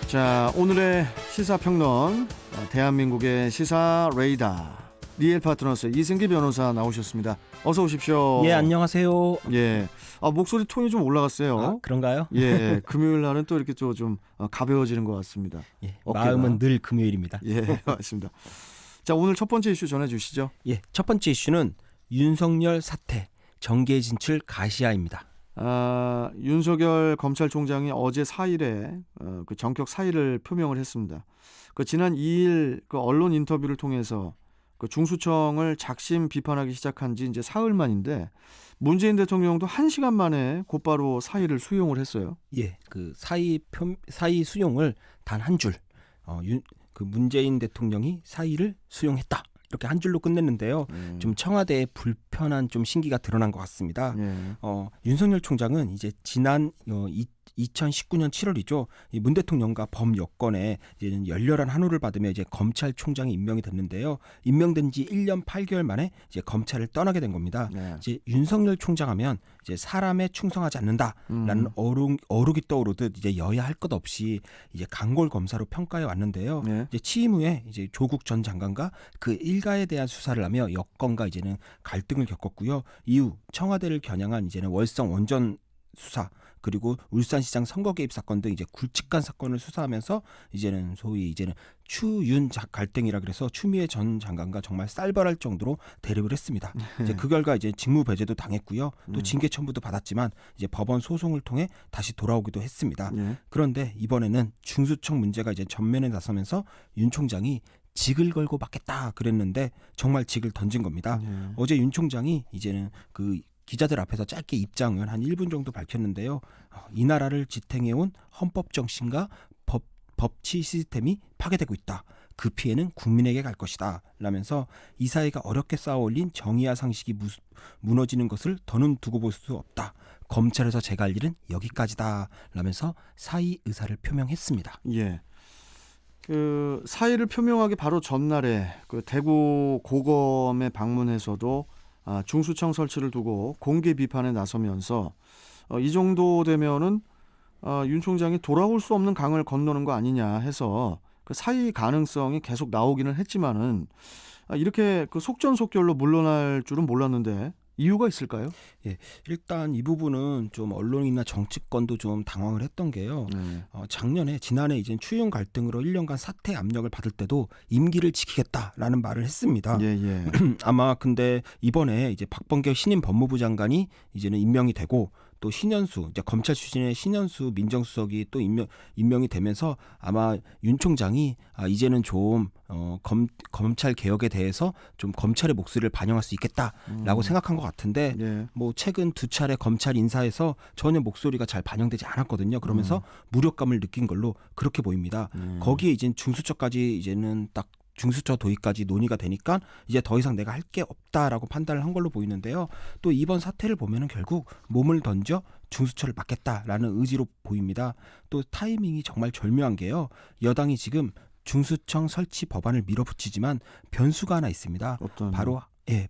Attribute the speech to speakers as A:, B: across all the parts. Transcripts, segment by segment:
A: 자, 오늘의 시사평론, 대한민국의 시사 레이더 리엘 파트너스 이승기 변호사 나오셨습니다. 어서 오십시오.
B: 예, 안녕하세요.
A: 예, 목소리 톤이 좀 올라갔어요.
B: 아, 그런가요?
A: 예, 금요일 날은 또 이렇게 좀 가벼워지는 것 같습니다.
B: 예,
A: 어깨가.
B: 마음은 늘 금요일입니다.
A: 예, 맞습니다. 자, 오늘 첫 번째 이슈 전해주시죠.
B: 예, 첫 번째 이슈는 윤석열 사퇴, 정계 진출 가시화입니다.
A: 윤석열 검찰총장이 어제 4일에 그 전격 사의를 표명을 했습니다. 그 지난 2일 그 언론 인터뷰를 통해서 그 중수청을 작심 비판하기 시작한 지 이제 사흘 만인데 문재인 대통령도 1시간 만에 곧바로 사의를 수용을 했어요.
B: 예, 그 사의 수용을 단 한 줄, 그 문재인 대통령이 사의를 수용했다. 이렇게 한 줄로 끝냈는데요. 좀 청와대의 불편한 좀 신기가 드러난 것 같습니다. 윤석열 총장은 이제 지난 2019년 7월이죠. 문 대통령과 범여권에 이제는 열렬한 환호를 받으며 이제 검찰총장이 임명이 됐는데요. 임명된 지 1년 8개월 만에 이제 검찰을 떠나게 된 겁니다. 이제 윤석열 총장하면 이제 사람에 충성하지 않는다라는 어록이 떠오르듯 이제 여야 할 것 없이 이제 강골 검사로 평가해 왔는데요. 이제 취임 후에 이제 조국 전 장관과 그 일가에 대한 수사를 하며 여권과 이제는 갈등을 겪었고요. 이후 청와대를 겨냥한 이제는 월성 원전 수사 그리고 울산시장 선거 개입 사건 등 이제 굵직한 사건을 수사하면서 이제는 소위 이제는 추윤 갈등이라 그래서 추미애 전 장관과 정말 쌀벌할 정도로 대립을 했습니다. 이제 그 결과 이제 직무 배제도 당했고요. 또 징계 처분도 받았지만 이제 법원 소송을 통해 다시 돌아오기도 했습니다. 그런데 이번에는 중수청 문제가 이제 전면에 나서면서 윤 총장이 직을 걸고 맞겠다 그랬는데 정말 직을 던진 겁니다. 어제 윤 총장이 이제는 그 기자들 앞에서 짧게 입장을 한 1분 정도 밝혔는데요. 이 나라를 지탱해온 헌법 정신과 법치 시스템이 파괴되고 있다. 그 피해는 국민에게 갈 것이다. 라면서 이 사회가 어렵게 쌓아올린 정의와 상식이 무너지는 것을 더는 두고 볼 수 없다. 검찰에서 제가 할 일은 여기까지다. 라면서 사의 의사를 표명했습니다.
A: 예. 그 사의를 표명하기 바로 전날에 그 대구 고검에 방문해서도 중수청 설치를 두고 공개 비판에 나서면서 이 정도 되면은 윤 총장이 돌아올 수 없는 강을 건너는 거 아니냐 해서 그 사의 가능성이 계속 나오기는 했지만은 이렇게 그 속전속결로 물러날 줄은 몰랐는데 이유가 있을까요?
B: 예, 일단 이 부분은 좀 언론이나 정치권도 좀 당황을 했던 게요. 지난해 이제 추윤 갈등으로 1년간 사퇴 압력을 받을 때도 임기를 지키겠다라는 말을 했습니다. 아마 근데 이번에 이제 박범계 신임 법무부 장관이 이제는 임명이 되고 또 신현수 이제 검찰 출신의 신현수 민정수석이 또 임명이 되면서 아마 윤 총장이 이제는 좀 검찰 개혁에 대해서 좀 검찰의 목소리를 반영할 수 있겠다라고 생각한 것 같은데 뭐 최근 두 차례 검찰 인사에서 전혀 목소리가 잘 반영되지 않았거든요. 그러면서 무력감을 느낀 걸로 그렇게 보입니다. 거기에 이제 중수처까지 이제는 딱 중수처 도입까지 논의가 되니까 이제 더 이상 내가 할 게 없다라고 판단을 한 걸로 보이는데요. 또 이번 사태를 보면은 결국 몸을 던져 중수처를 맡겠다라는 의지로 보입니다. 또 타이밍이 정말 절묘한 게요. 여당이 지금 중수청 설치 법안을 밀어붙이지만 변수가 하나 있습니다.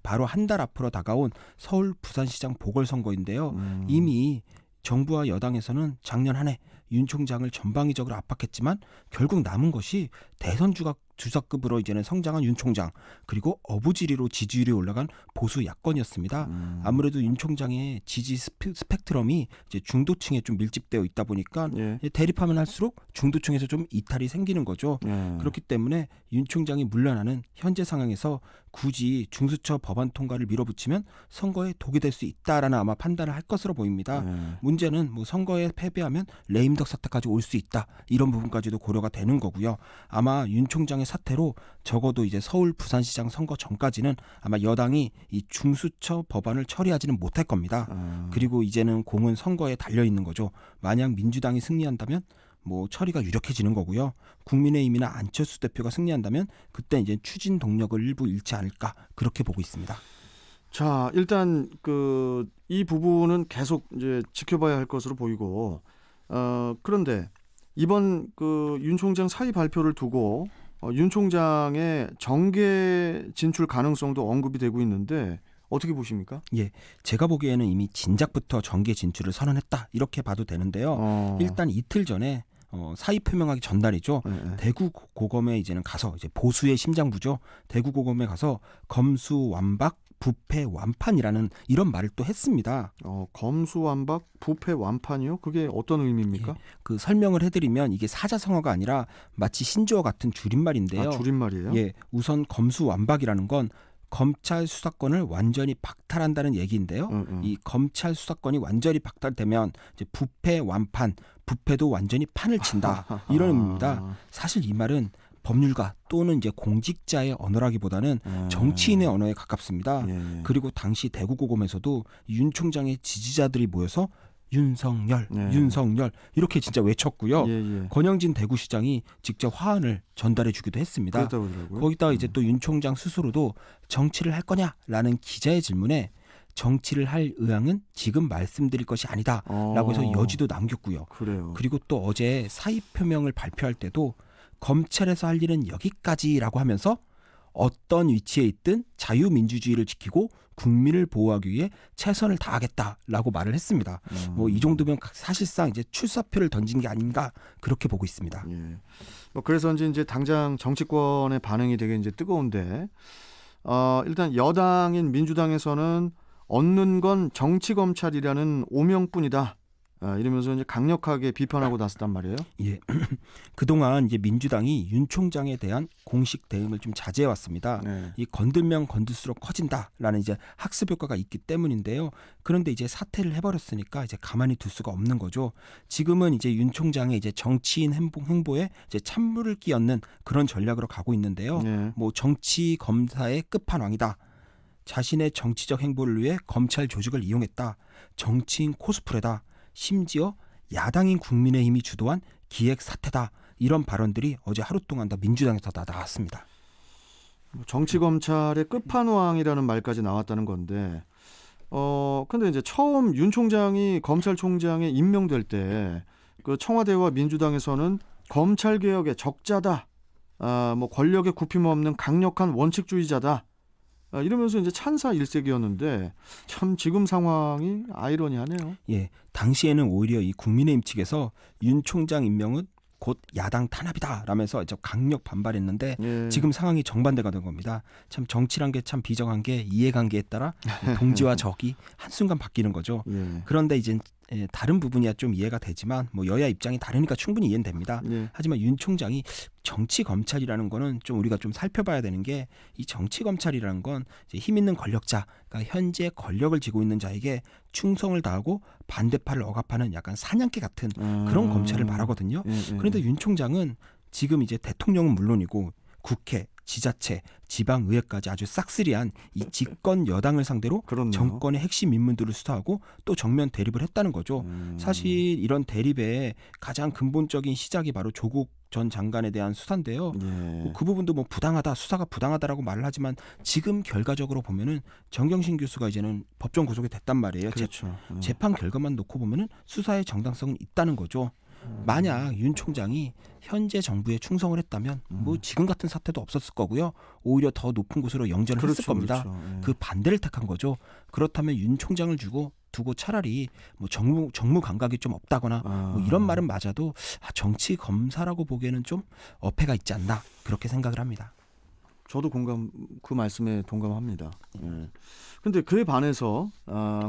B: 바로 한 달 앞으로 다가온 서울 부산시장 보궐선거인데요. 이미 정부와 여당에서는 작년 한 해 윤 총장을 전방위적으로 압박했지만 결국 남은 것이 대선 주석급으로 이제는 성장한 윤 총장 그리고 어부지리로 지지율이 올라간 보수 야권이었습니다. 아무래도 윤 총장의 지지 스펙트럼이 이제 중도층에 좀 밀집되어 있다 보니까 대립하면 할수록 중도층에서 좀 이탈이 생기는 거죠. 그렇기 때문에 윤 총장이 물러나는 현재 상황에서 굳이 중수처 법안 통과를 밀어붙이면 선거에 독이 될 수 있다라는 아마 판단을 할 것으로 보입니다. 문제는 뭐 선거에 패배하면 레임덕 사태까지 올 수 있다 이런 부분까지도 고려가 되는 거고요. 아마 윤 총장의 사태로 적어도 이제 서울 부산시장 선거 전까지는 아마 여당이 이 중수처 법안을 처리하지는 못할 겁니다. 그리고 이제는 공은 선거에 달려 있는 거죠. 만약 민주당이 승리한다면 뭐 처리가 유력해지는 거고요. 국민의힘이나 안철수 대표가 승리한다면 그때 이제 추진 동력을 일부 잃지 않을까 그렇게 보고 있습니다.
A: 자, 일단 이 부분은 계속 이제 지켜봐야 할 것으로 보이고 그런데 이번 윤 총장 사의 발표를 두고 윤 총장의 정계 진출 가능성도 언급이 되고 있는데 어떻게 보십니까?
B: 예, 제가 보기에는 이미 진작부터 정계 진출을 선언했다 이렇게 봐도 되는데요. 일단 이틀 전에 사의 표명하기 전날이죠.
A: 네.
B: 대구 고검에 이제는 가서 이제 보수의 심장부죠. 대구 고검에 가서 검수완박 부패 완판이라는 이런 말을 또 했습니다.
A: 검수완박 부패 완판이요? 그게 어떤 의미입니까?
B: 그 설명을 해드리면 이게 사자성어가 아니라 마치 신조어 같은 줄임말인데요.
A: 줄임말이에요?
B: 예, 우선 검수완박이라는 건 검찰 수사권을 완전히 박탈한다는 얘기인데요. 이 검찰 수사권이 완전히 박탈되면 이제 부패 완판, 부패도 완전히 판을 친다 이런 의미입니다. 사실 이 말은 법률가 또는 이제 공직자의 언어라기보다는 정치인의 언어에 가깝습니다.
A: 예.
B: 그리고 당시 대구고검에서도 윤 총장의 지지자들이 모여서 윤석열, 윤석열 이렇게 진짜 외쳤고요. 권영진 대구시장이 직접 화환을 전달해 주기도 했습니다.
A: 그렇다고 그러더라고요.
B: 거기다가 이제 또 윤 총장 스스로도 정치를 할 거냐라는 기자의 질문에 정치를 할 의향은 지금 말씀드릴 것이 아니다라고 해서 여지도 남겼고요.
A: 그래요.
B: 그리고 또 어제 사의 표명을 발표할 때도 검찰에서 할 일은 여기까지라고 하면서 어떤 위치에 있든 자유민주주의를 지키고 국민을 보호하기 위해 최선을 다하겠다라고 말을 했습니다. 뭐 이 정도면 사실상 이제 출사표를 던진 게 아닌가 그렇게 보고 있습니다.
A: 예. 뭐 그래서인지 이제 당장 정치권의 반응이 되게 이제 뜨거운데 일단 여당인 민주당에서는 얻는 건 정치 검찰이라는 오명뿐이다. 이러면서 이제 강력하게 비판하고 나섰단 말이에요.
B: 예, 그동안 이제 민주당이 윤 총장에 대한 공식 대응을 좀 자제해 왔습니다. 이 건들면 건들수록 커진다라는 이제 학습 효과가 있기 때문인데요. 그런데 이제 사퇴를 해버렸으니까 이제 가만히 둘 수가 없는 거죠. 지금은 이제 윤 총장의 이제 정치인 행보에 이제 찬물을 끼얹는 그런 전략으로 가고 있는데요. 뭐 정치 검사의 끝판왕이다. 자신의 정치적 행보를 위해 검찰 조직을 이용했다. 정치인 코스프레다. 심지어 야당인 국민의힘이 주도한 기획 사태다. 이런 발언들이 어제 하루 동안 다 민주당에서 다 나왔습니다.
A: 정치 검찰의 끝판왕이라는 말까지 나왔다는 건데, 근데 이제 처음 윤 총장이 검찰총장에 임명될 때 그 청와대와 민주당에서는 검찰 개혁의 적자다, 뭐 권력에 굽힘 없는 강력한 원칙주의자다. 이러면서 이제 찬사 일색이었는데 참 지금 상황이 아이러니하네요.
B: 예, 당시에는 오히려 이 국민의힘 측에서 윤 총장 임명은 곧 야당 탄압이다라면서 강력 반발했는데 지금 상황이 정반대가 된 겁니다. 참 정치란 게 참 비정한 게 이해관계에 따라 동지와 적이 한순간 바뀌는 거죠. 그런데 이제 다른 부분이야 좀 이해가 되지만 뭐 여야 입장이 다르니까 충분히 이해는 됩니다. 하지만 윤 총장이 정치 검찰이라는 거는 좀 우리가 좀 살펴봐야 되는 게 이 정치 검찰이라는 건 이제 힘 있는 권력자, 그러니까 현재 권력을 쥐고 있는 자에게 충성을 다하고 반대파를 억압하는 약간 사냥개 같은 그런 검찰을 말하거든요. 그런데 윤 총장은 지금 이제 대통령은 물론이고 국회, 지자체, 지방의회까지 아주 싹쓸이한 이 집권 여당을 상대로
A: 그렇네요.
B: 정권의 핵심 인물들을 수사하고 또 정면 대립을 했다는 거죠. 사실 이런 대립의 가장 근본적인 시작이 바로 조국 전 장관에 대한 수사인데요. 그 부분도 뭐 부당하다, 수사가 부당하다라고 말을 하지만 지금 결과적으로 보면은 정경심 교수가 이제는 법정 구속이 됐단 말이에요.
A: 그렇죠.
B: 재판 결과만 놓고 보면은 수사의 정당성은 있다는 거죠. 만약 윤 총장이 현재 정부에 충성을 했다면 뭐 지금 같은 사태도 없었을 거고요. 오히려 더 높은 곳으로 영전을 했을 겁니다. 그 반대를 택한 거죠. 그렇다면 윤 총장을 두고 차라리 뭐 정무 감각이 좀 없다거나 뭐 이런 말은 맞아도 정치 검사라고 보기에는 좀 어폐가 있지 않나 그렇게 생각을 합니다.
A: 저도 그 말씀에 동감합니다. 근데 그에 반해서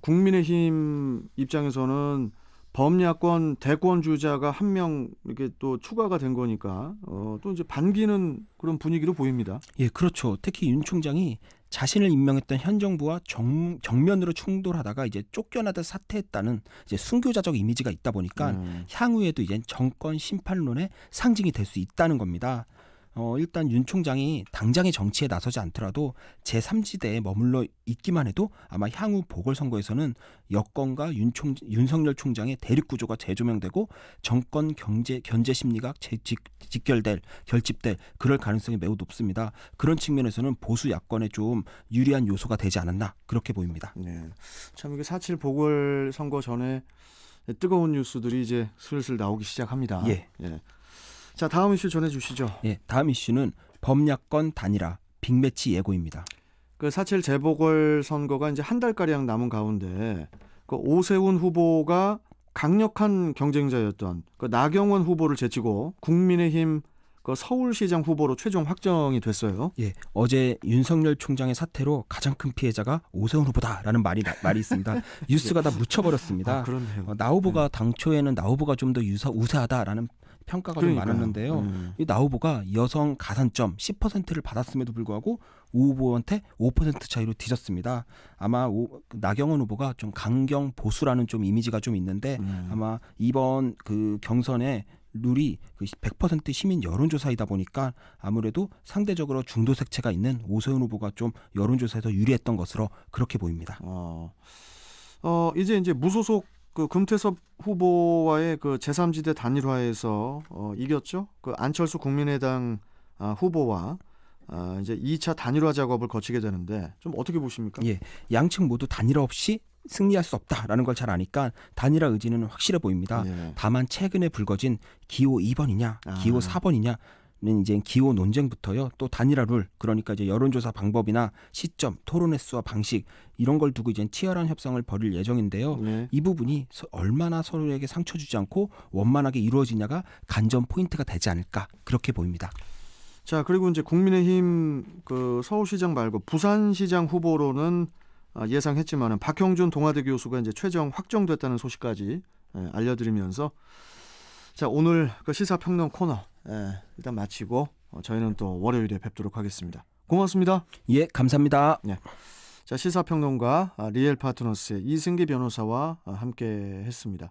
A: 국민의힘 입장에서는 범야권 대권 주자가 한 명 이렇게 또 추가가 된 거니까 또 이제 반기는 그런 분위기로 보입니다.
B: 예, 그렇죠. 특히 윤 총장이 자신을 임명했던 현 정부와 정면으로 충돌하다가 이제 쫓겨나듯 사퇴했다는 이제 순교자적 이미지가 있다 보니까 향후에도 이제 정권 심판론의 상징이 될 수 있다는 겁니다. 일단 윤 총장이 당장의 정치에 나서지 않더라도 제3지대에 머물러 있기만 해도 아마 향후 보궐선거에서는 여권과 윤석열 총장의 대립구조가 재조명되고 정권 견제 심리가 결집될 그럴 가능성이 매우 높습니다. 그런 측면에서는 보수 야권에 좀 유리한 요소가 되지 않았나 그렇게 보입니다.
A: 참 이게 4.7 보궐선거 전에 뜨거운 뉴스들이 이제 슬슬 나오기 시작합니다. 자, 다음 이슈 전해주시죠.
B: 예, 다음 이슈는 범야권 단일화 빅매치 예고입니다.
A: 그 4.7 재보궐선거가 이제 한 달가량 남은 가운데 그 오세훈 후보가 강력한 경쟁자였던 그 나경원 후보를 제치고 국민의힘 그 서울시장 후보로 최종 확정이 됐어요.
B: 예, 어제 윤석열 총장의 사태로 가장 큰 피해자가 오세훈 후보다라는 말이 있습니다. 뉴스가 다 묻혀버렸습니다.
A: 아, 그렇네요.
B: 나 후보가 당초에는 나 후보가 좀 더 우세하다라는 평가가 좀
A: 그러니까요.
B: 많았는데요. 이 나 후보가 여성 가산점 10%를 받았음에도 불구하고 오 후보한테 5% 차이로 뒤졌습니다. 아마 나경원 후보가 좀 강경 보수라는 좀 이미지가 좀 있는데 아마 이번 그 경선에 룰이 100% 시민 여론조사이다 보니까 아무래도 상대적으로 중도 색채가 있는 오세훈 후보가 좀 여론조사에서 유리했던 것으로 그렇게 보입니다.
A: 이제 무소속 그 금태섭 후보와의 그 제3지대 단일화에서 이겼죠. 그 안철수 국민의당 후보와 이제 2차 단일화 작업을 거치게 되는데 좀 어떻게 보십니까?
B: 예, 양측 모두 단일화 없이 승리할 수 없다라는 걸 잘 아니까 단일화 의지는 확실해 보입니다.
A: 예.
B: 다만 최근에 불거진 기호 2번이냐, 기호 4번이냐 는 이제 기호 논쟁부터요. 또 단일화 룰, 그러니까 이제 여론조사 방법이나 시점, 토론 횟수와 방식 이런 걸 두고 이제 치열한 협상을 벌일 예정인데요.
A: 네.
B: 이 부분이 얼마나 서로에게 상처 주지 않고 원만하게 이루어지냐가 관전 포인트가 되지 않을까 그렇게 보입니다.
A: 자, 그리고 이제 국민의힘 그 서울시장 말고 부산시장 후보로는 예상했지만은 박형준 동아대 교수가 이제 최종 확정됐다는 소식까지 알려드리면서 자, 오늘 그 시사평론 코너 일단 마치고 저희는 또 월요일에 뵙도록 하겠습니다. 고맙습니다.
B: 예, 감사합니다.
A: 네. 자, 시사평론가 리엘 파트너스의 이승기 변호사와 함께 했습니다.